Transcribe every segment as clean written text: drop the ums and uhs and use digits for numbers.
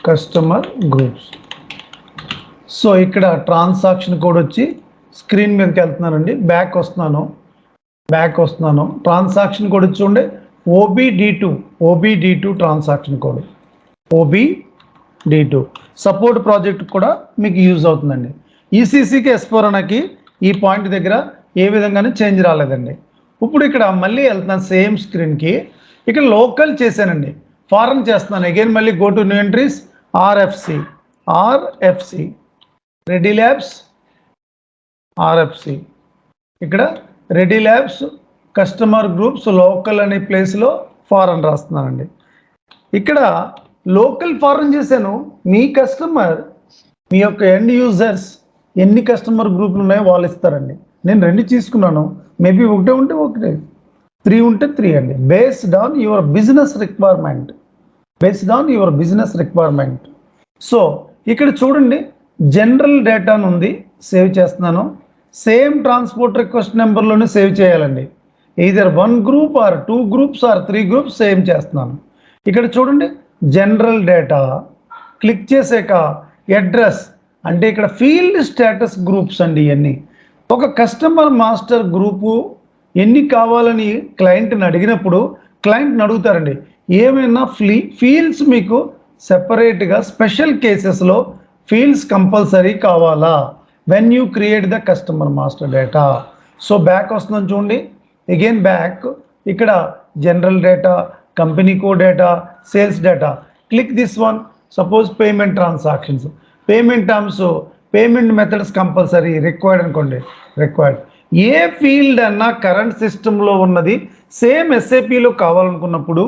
Customer groups. So ఇక్కడ transaction code వచ్చి screen మీదకి వెళ్తున్నానండి. బ్యాక్ వస్తున్నాను. ట్రాన్సాక్షన్ కోడ్ వచ్చి చూడండి OBD2 transaction code OBD2 support project కూడా మీకు యూజ్ అవుతుందండి. ఈసీసీకి S4 HANAకి ఈ పాయింట్ దగ్గర ఏ విధంగానే చేంజ్ రాలేదండి. ఇప్పుడు ఇక్కడ మళ్ళీ వెళ్తున్నాను సేమ్ స్క్రీన్కి. ఇక్కడ లోకల్ చేశానండి, ఫారెన్ చేస్తున్నాను. అగైన్ మళ్ళీ go to new entries, RFC Reddy labs ఇక్కడ Reddy labs customer groups local అనే ప్లేస్లో ఫారెన్ రాస్తున్నానండి. ఇక్కడ లోకల్ ఫారెన్ చేశాను. మీ కస్టమర్, మీ యొక్క ఎండ్ యూజర్స్ ఎన్ని కస్టమర్ గ్రూపులు ఉన్నాయో వాళ్ళు ఇస్తారండి. నేను 2 తీసుకున్నాను. మేబీ ఒకటే ఉంటే ఒకటే, 3 ఉంటే 3 అండి. Based on your business requirement. So ఇక్కడ చూడండి, జనరల్ డేటా ఉంది, సేవ్ చేస్తున్నాను. సేమ్ ట్రాన్స్పోర్ట్ రిక్వెస్ట్ నెంబర్లోనే సేవ్ చేయాలండి. either 1 group or 2 groups or 3 groups save చేస్తున్నాను. ఇక్కడ చూడండి, జనరల్ డేటా క్లిక్ చేసాక అడ్రస్ అంటే ఇక్కడ ఫీల్డ్ స్టేటస్ గ్రూప్స్ అండి. ఇవన్నీ ఒక కస్టమర్ మాస్టర్ గ్రూపు ఎన్ని కావాలని క్లయింట్ని అడిగినప్పుడు క్లయింట్ని అడుగుతారండి, ఏమైనా ఫీల్డ్స్ మీకు సెపరేట్గా స్పెషల్ కేసెస్లో ఫీల్డ్స్ కంపల్సరీ కావాలా when you create the customer master data. So back వస్తుందని చూడండి, అగైన్ బ్యాక్. ఇక్కడ general data, company code data, sales data. Click this one. Suppose payment transactions, payment terms, payment methods compulsory required అనుకోండి. ఏ field అన్నా current సిస్టంలో ఉన్నది same ఎస్ఏపిలో కావాలనుకున్నప్పుడు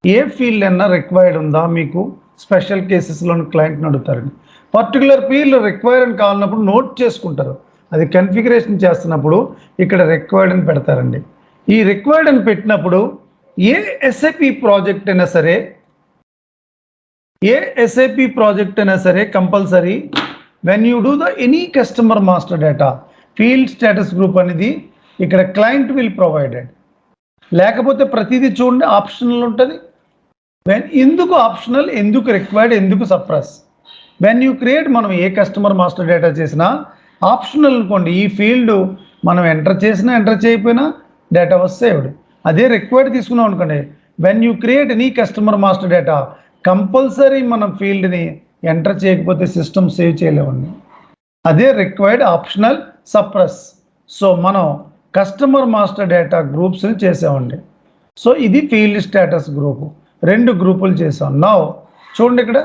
ఏ field అన్నా required ఉందా మీకు స్పెషల్ కేసెస్లోని క్లయింట్ని అడుగుతారండి. పర్టికులర్ ఫీల్డ్ రిక్వైర్డ్ అని కావాలన్నప్పుడు నోట్ చేసుకుంటారు. అది కన్ఫిగరేషన్ చేస్తున్నప్పుడు ఇక్కడ రిక్వైర్డ్ అని పెడతారండి. ఈ రిక్వైర్డ్ అని పెట్టినప్పుడు ఏ ఎస్ఏపి ప్రాజెక్ట్ అయినా సరే compulsory when you do the any customer master data field status group అనేది ఇక్కడ క్లయింట్ విల్ ప్రొవైడెడ్. లేకపోతే ప్రతిదీ చూడండి ఆప్షనల్ ఉంటుంది. ఎందుకు ఆప్షనల్, ఎందుకు రిక్వైర్డ్, ఎందుకు సప్రెస్? వెన్ యూ క్రియేట్, మనం ఏ కస్టమర్ మాస్టర్ డేటా చేసినా ఆప్షనల్ అనుకోండి. ఈ ఫీల్డ్ మనం ఎంటర్ చేసినా ఎంటర్ చేయకపోయినా డేటా వాస్ సేవ్డ్. అదే రిక్వైర్డ్ తీసుకున్నాం అనుకోండి, when you create any customer master data compulsory మనం ఫీల్డ్ని ఎంటర్ చేయకపోతే సిస్టమ్ సేవ్ చేయలేమండి. అదే రిక్వైర్డ్, ఆప్షనల్, సప్రెస్. సో మనం కస్టమర్ మాస్టర్ డేటా గ్రూప్స్ని చేసామండి. సో ఇది ఫీల్డ్ స్టేటస్ గ్రూపు, 2 గ్రూపులు చేసాం. నౌ చూడండి, ఇక్కడ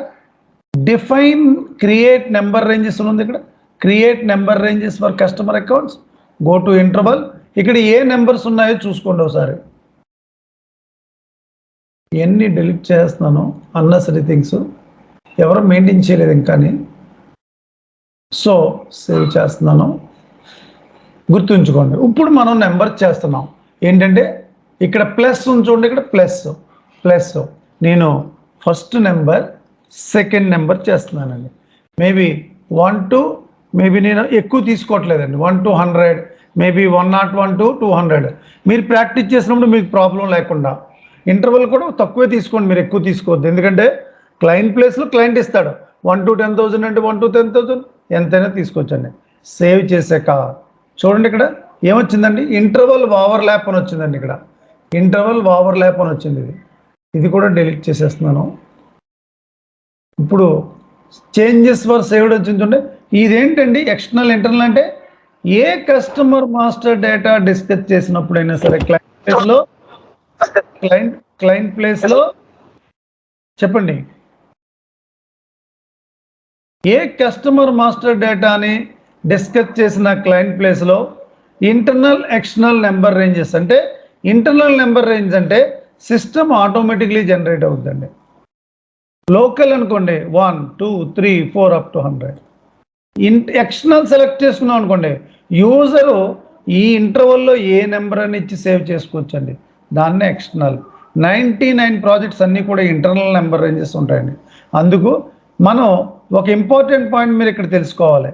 డిఫైన్ క్రియేట్ నెంబర్ రేంజెస్ ఉంది. ఇక్కడ create number ranges for customer accounts. Go to interval. ఇక్కడ ఏ నెంబర్స్ ఉన్నాయో చూసుకోండి ఒకసారి. ఎన్ని డిలీట్ చేస్తున్నాను అన్నెసరీ థింగ్స్, ఎవరు మెయింటైన్ చేయలేదు ఇంకాని. సో సేవ్ చేస్తున్నాను, గుర్తుంచుకోండి. ఇప్పుడు మనం నెంబర్ చేస్తున్నాం ఏంటంటే ఇక్కడ ప్లస్ ఉంది చూడండి, ఇక్కడ ప్లస్ నేను ఫస్ట్ నెంబర్, సెకండ్ నెంబర్ చేస్తున్నానండి. మేబీ 1 to, మేబీ నేను ఎక్కువ తీసుకోవట్లేదండి, 1 to 100, మేబీ 101 to 200. మీరు ప్రాక్టీస్ చేసినప్పుడు మీకు ప్రాబ్లం లేకుండా. ఇంటర్వల్ కూడా తక్కువే తీసుకోండి, మీరు ఎక్కువ తీసుకోవద్దు. ఎందుకంటే క్లయింట్ ప్లేస్లో క్లయింట్ ఇస్తాడు. 1 to 10,000 అంటే 1 to 10,000 ఎంతైనా తీసుకోవచ్చండి. సేవ్ చేసాక చూడండి, ఇక్కడ ఏమొచ్చిందండి, ఇంటర్వల్ ఓవర్లాప్ అని వచ్చిందండి. ఇక్కడ ఇంటర్వల్ ఓవర్లాప్ అని వచ్చింది. ఇది కూడా డిలీట్ చేసేస్తున్నాను. ఇప్పుడు చేంజెస్ ఫర్ సేవ్డ్ వచ్చింది చూడండి. ఇదేంటండి ఎక్స్టర్నల్ ఇంటర్నల్ అంటే ఏ కస్టమర్ మాస్టర్ డేటా డిస్కస్ చేసినప్పుడైనా సరే క్లయింట్ ప్లేస్లో చెప్పండి, ఏ కస్టమర్ మాస్టర్ డేటాని డిస్కస్ చేసిన క్లయింట్ ప్లేస్లో ఇంటర్నల్ ఎక్స్టర్నల్ నెంబర్ రేంజెస్ అంటే ఇంటర్నల్ నెంబర్ రేంజ్ అంటే సిస్టమ్ ఆటోమేటిక్లీ జనరేట్ అవుతుందండి. లోకల్ అనుకోండి 1 2 3 4 అప్ టు 100. ఎక్స్టర్నల్ సెలెక్ట్ చేసుకున్నాం అనుకోండి, యూజరు ఈ ఇంటర్వల్లో ఏ నెంబర్ అని ఇచ్చి సేవ్ చేసుకోవచ్చండి. దాన్నే ఎక్స్టర్నల్. 99 ప్రాజెక్ట్స్ అన్నీ కూడా ఇంటర్నల్ నెంబర్ రేంజెస్ ఉంటాయండి. అందుకు మనం ఒక ఇంపార్టెంట్ పాయింట్ మీరు ఇక్కడ తెలుసుకోవాలి.